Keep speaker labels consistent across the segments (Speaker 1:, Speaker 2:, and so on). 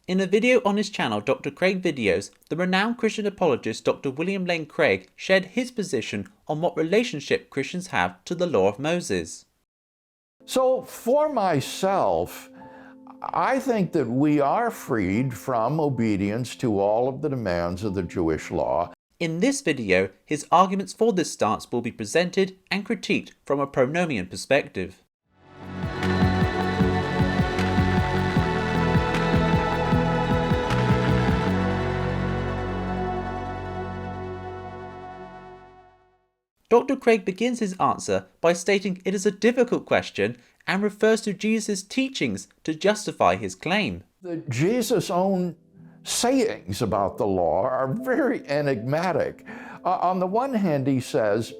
Speaker 1: In a video on his channel Dr. Craig Videos, the renowned Christian apologist Dr. William Lane Craig shared his position on what relationship Christians have to the law of Moses.
Speaker 2: So for myself, I think that we are freed from obedience to all of the demands of the Jewish law.
Speaker 1: In this video, his arguments for this stance will be presented and critiqued from a Pronomian perspective. Dr. Craig begins his answer by stating it is a difficult question and refers to Jesus' teachings to justify his claim.
Speaker 2: Jesus' own sayings about the law are very enigmatic. On the one hand, he says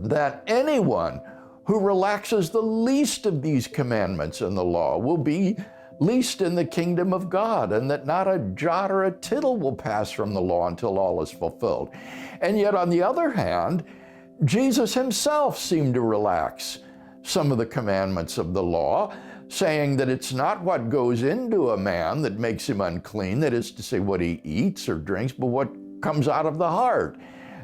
Speaker 2: that anyone who relaxes the least of these commandments in the law will be least in the kingdom of God, and that not a jot or a tittle will pass from the law until all is fulfilled. And yet, on the other hand, Jesus himself seemed to relax some of the commandments of the law, saying that it's not what goes into a man that makes him unclean, that is to say what he eats or drinks, but what comes out of the heart.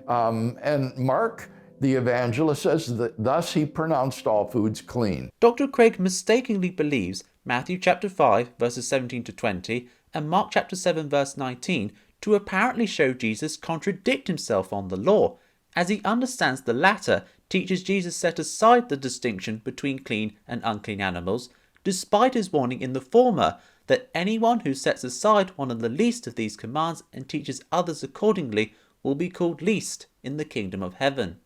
Speaker 2: And Mark, the evangelist, says that thus he pronounced all foods clean.
Speaker 1: Dr. Craig mistakenly believes Matthew chapter 5 verses 17 to 20 and Mark chapter 7 verse 19 to apparently show Jesus contradict himself on the law, as he understands the latter teaches Jesus set aside the distinction between clean and unclean animals, despite his warning in the former that anyone who sets aside one of the least of these commands and teaches others accordingly will be called least in the kingdom of heaven.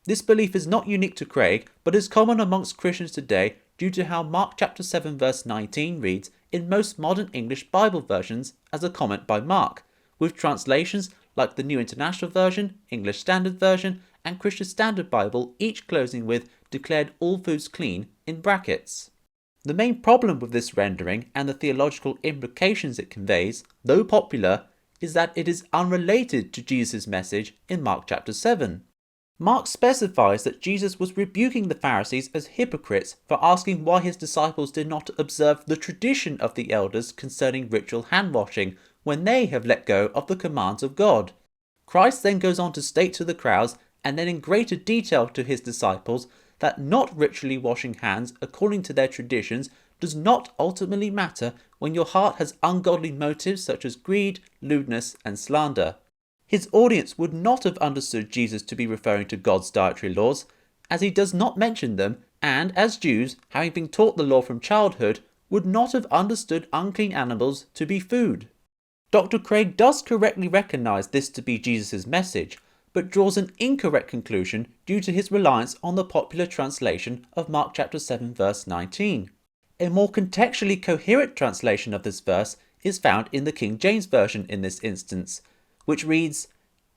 Speaker 1: This belief is not unique to Craig, but is common amongst Christians today due to how Mark chapter 7 verse 19 reads in most modern English Bible versions as a comment by Mark, with translations like the New International Version, English Standard Version, and Christian Standard Bible each closing with declared all foods clean in brackets. The main problem with this rendering and the theological implications it conveys, though popular, is that it is unrelated to Jesus' message in Mark chapter 7. Mark specifies that Jesus was rebuking the Pharisees as hypocrites for asking why his disciples did not observe the tradition of the elders concerning ritual hand washing when they have let go of the commands of God. Christ then goes on to state to the crowds, and then in greater detail to his disciples, that not ritually washing hands according to their traditions does not ultimately matter when your heart has ungodly motives such as greed, lewdness, and slander. His audience would not have understood Jesus to be referring to God's dietary laws, as he does not mention them, and as Jews, having been taught the law from childhood, would not have understood unclean animals to be food. Dr. Craig does correctly recognise this to be Jesus' message, but draws an incorrect conclusion due to his reliance on the popular translation of Mark chapter 7 verse 19. A more contextually coherent translation of this verse is found in the King James Version in this instance, which reads,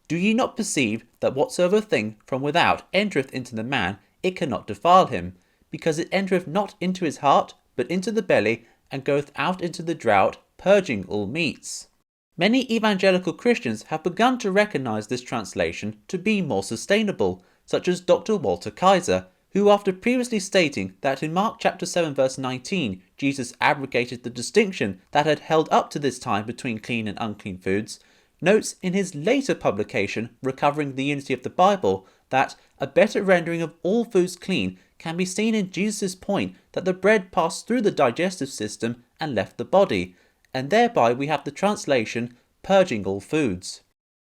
Speaker 1: "Do ye not perceive that whatsoever thing from without entereth into the man, it cannot defile him, because it entereth not into his heart, but into the belly, and goeth out into the draught, purging all meats." Many evangelical Christians have begun to recognise this translation to be more sustainable, such as Dr. Walter Kaiser, who after previously stating that in Mark chapter 7 verse 19 Jesus abrogated the distinction that had held up to this time between clean and unclean foods, notes in his later publication Recovering the Unity of the Bible that a better rendering of all foods clean can be seen in Jesus' point that the bread passed through the digestive system and left the body, and thereby we have the translation purging all foods.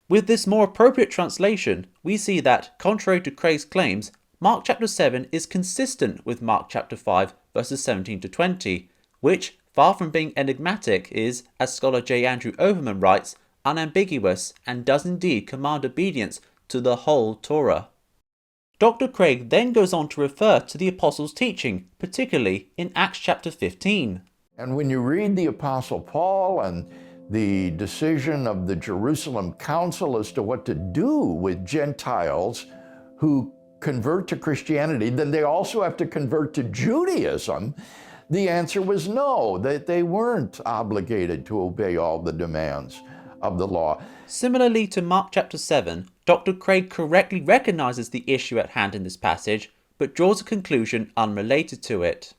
Speaker 1: With this more appropriate translation, we see that, contrary to Craig's claims, Mark chapter 7 is consistent with Mark chapter 5 verses 17 to 20, which, far from being enigmatic, is, as scholar J. Andrew Overman writes, unambiguous and does indeed command obedience to the whole Torah. Dr. Craig then goes on to refer to the apostles' teaching, particularly in Acts chapter 15.
Speaker 2: And when you read the Apostle Paul and the decision of the Jerusalem Council as to what to do with Gentiles who convert to Christianity, then they also have to convert to Judaism, the answer was no, that they weren't obligated to obey all the demands of the law.
Speaker 1: Similarly to Mark chapter 7, Dr. Craig correctly recognizes the issue at hand in this passage, but draws a conclusion unrelated to it.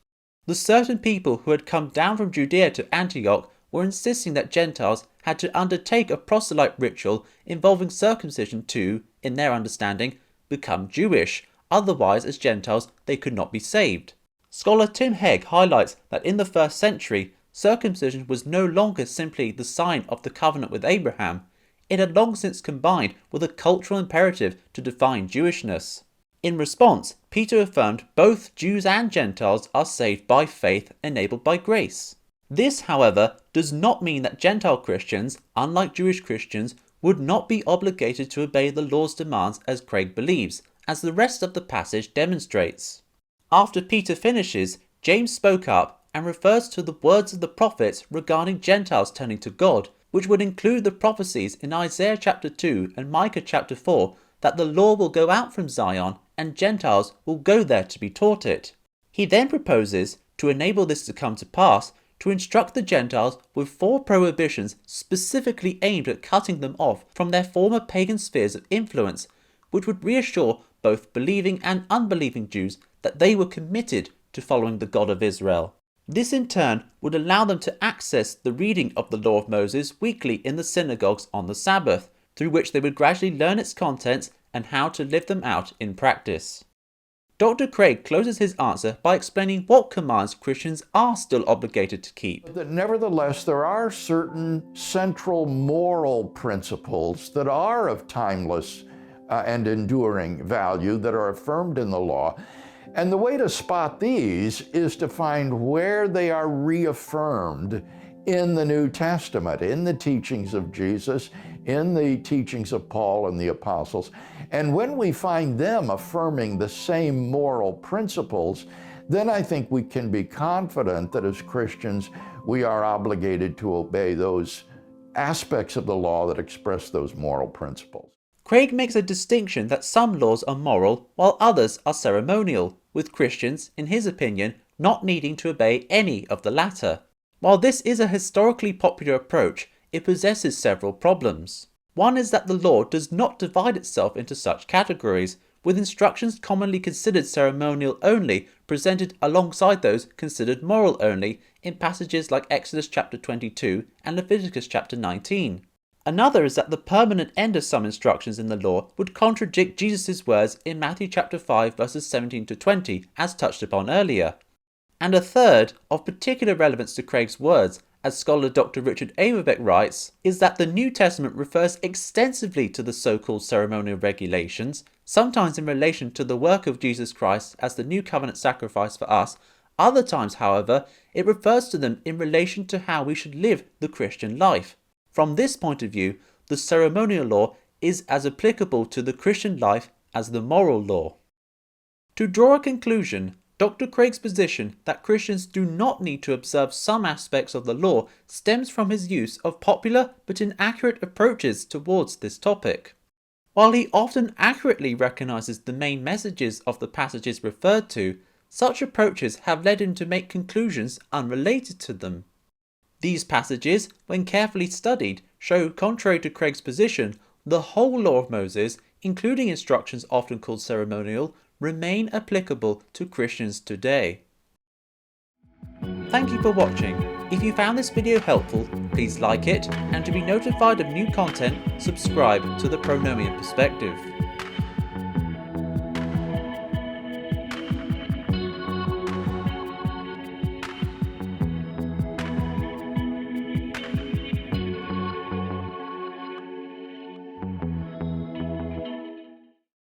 Speaker 1: The certain people who had come down from Judea to Antioch were insisting that Gentiles had to undertake a proselyte ritual involving circumcision to, in their understanding, become Jewish, otherwise as Gentiles they could not be saved. Scholar Tim Hegg highlights that in the first century, circumcision was no longer simply the sign of the covenant with Abraham. It had long since combined with a cultural imperative to define Jewishness. In response, Peter affirmed both Jews and Gentiles are saved by faith enabled by grace. This, however, does not mean that Gentile Christians, unlike Jewish Christians, would not be obligated to obey the law's demands as Craig believes, as the rest of the passage demonstrates. After Peter finishes, James spoke up and refers to the words of the prophets regarding Gentiles turning to God, which would include the prophecies in Isaiah chapter 2 and Micah chapter 4 that the law will go out from Zion and Gentiles will go there to be taught it. He then proposes, to enable this to come to pass, to instruct the Gentiles with 4 prohibitions specifically aimed at cutting them off from their former pagan spheres of influence, which would reassure both believing and unbelieving Jews that they were committed to following the God of Israel. This in turn would allow them to access the reading of the law of Moses weekly in the synagogues on the Sabbath, through which they would gradually learn its contents and how to live them out in practice. Dr. Craig closes his answer by explaining what commands Christians are still obligated to keep.
Speaker 2: That nevertheless, there are certain central moral principles that are of timeless and enduring value that are affirmed in the law. And the way to spot these is to find where they are reaffirmed in the New Testament, in the teachings of Jesus, in the teachings of Paul and the apostles. And when we find them affirming the same moral principles, then I think we can be confident that as Christians, we are obligated to obey those aspects of the law that express those moral principles.
Speaker 1: Craig makes a distinction that some laws are moral while others are ceremonial, with Christians, in his opinion, not needing to obey any of the latter. While this is a historically popular approach, it possesses several problems. One is that the law does not divide itself into such categories, with instructions commonly considered ceremonial only presented alongside those considered moral only in passages like Exodus chapter 22 and Leviticus chapter 19. Another is that the permanent end of some instructions in the law would contradict Jesus' words in Matthew chapter 5 verses 17 to 20, as touched upon earlier. And a third, of particular relevance to Craig's words, as scholar Dr. Richard Averbeck writes, is that the New Testament refers extensively to the so-called ceremonial regulations, sometimes in relation to the work of Jesus Christ as the new covenant sacrifice for us. Other times, however, it refers to them in relation to how we should live the Christian life. From this point of view, the ceremonial law is as applicable to the Christian life as the moral law. To draw a conclusion, Dr. Craig's position that Christians do not need to observe some aspects of the law stems from his use of popular but inaccurate approaches towards this topic. While he often accurately recognizes the main messages of the passages referred to, such approaches have led him to make conclusions unrelated to them. These passages, when carefully studied, show, contrary to Craig's position, the whole law of Moses, including instructions often called ceremonial, remain applicable to Christians today. Thank you for watching. If you found this video helpful, please like it, and to be notified of new content, subscribe to the Pronomian Perspective.